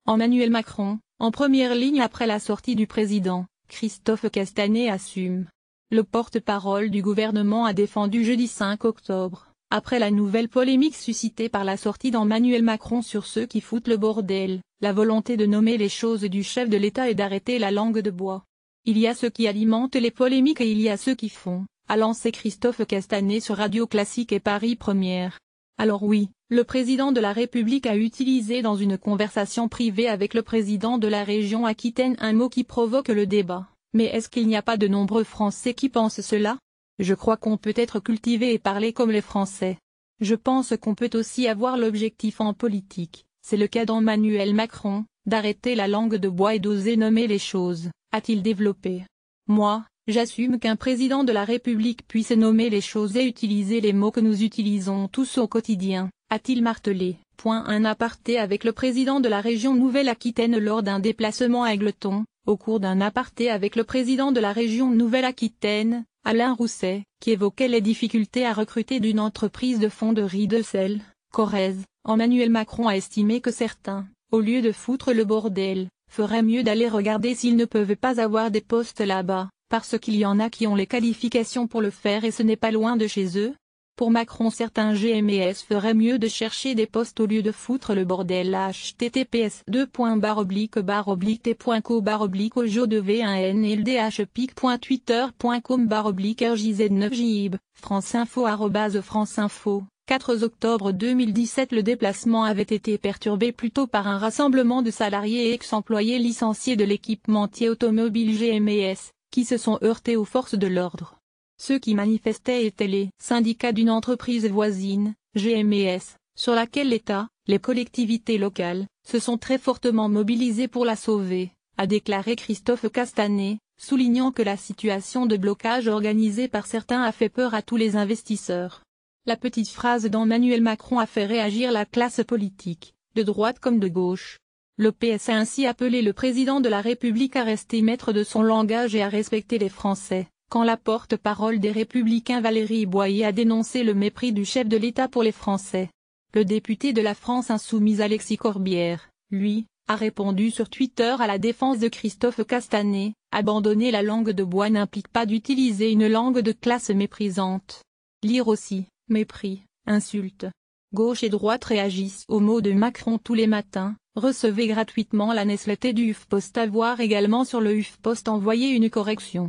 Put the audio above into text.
Emmanuel Macron, en première ligne après la sortie du président, Christophe Castaner assume. Le porte-parole du gouvernement a défendu jeudi 5 octobre, après la nouvelle polémique suscitée par la sortie d'Emmanuel Macron sur ceux qui foutent le bordel, la volonté de nommer les choses du chef de l'État et d'arrêter la langue de bois. Il y a ceux qui alimentent les polémiques et il y a ceux qui font, a lancé Christophe Castaner sur Radio Classique et Paris Première. Alors oui, le président de la République a utilisé dans une conversation privée avec le président de la région Aquitaine un mot qui provoque le débat. Mais est-ce qu'il n'y a pas de nombreux Français qui pensent cela? Je crois qu'on peut être cultivé et parler comme les Français. Je pense qu'on peut aussi avoir l'objectif en politique, c'est le cas d'Emmanuel Macron, d'arrêter la langue de bois et d'oser nommer les choses, a-t-il développé. Moi, j'assume qu'un président de la République puisse nommer les choses et utiliser les mots que nous utilisons tous au quotidien, a-t-il martelé. Un aparté avec le président de la région Nouvelle-Aquitaine lors d'un déplacement à Égletons. Au cours d'un aparté avec le président de la région Nouvelle-Aquitaine, Alain Rousset, qui évoquait les difficultés à recruter d'une entreprise de fonderie de sel, Corrèze, Emmanuel Macron a estimé que certains, au lieu de foutre le bordel, feraient mieux d'aller regarder s'ils ne peuvent pas avoir des postes là-bas, parce qu'il y en a qui ont les qualifications pour le faire et ce n'est pas loin de chez eux. Pour Macron certains GMS feraient mieux de chercher des postes au lieu de foutre le bordel. https://ojo2v1nldhpic.twitter.com/rjz9jib, franceinfo@franceinfo, 4 octobre 2017. Le déplacement avait été perturbé plus tôt par un rassemblement de salariés et ex-employés licenciés de l'équipementier automobile GMS, qui se sont heurtés aux forces de l'ordre. Ceux qui manifestaient étaient les syndicats d'une entreprise voisine, GMS, sur laquelle l'État, les collectivités locales, se sont très fortement mobilisés pour la sauver, a déclaré Christophe Castaner, soulignant que la situation de blocage organisée par certains a fait peur à tous les investisseurs. La petite phrase d'Emmanuel Macron a fait réagir la classe politique, de droite comme de gauche. Le PS a ainsi appelé le président de la République à rester maître de son langage et à respecter les Français. Quand la porte-parole des Républicains Valérie Boyer a dénoncé le mépris du chef de l'État pour les Français. Le député de la France insoumise Alexis Corbière, lui, a répondu sur Twitter à la défense de Christophe Castaner, abandonner la langue de bois n'implique pas d'utiliser une langue de classe méprisante. Lire aussi, mépris, insulte. Gauche et droite réagissent aux mots de Macron tous les matins. Recevez gratuitement la newsletter du HuffPost. À voir également sur le HuffPost. Envoyer une correction.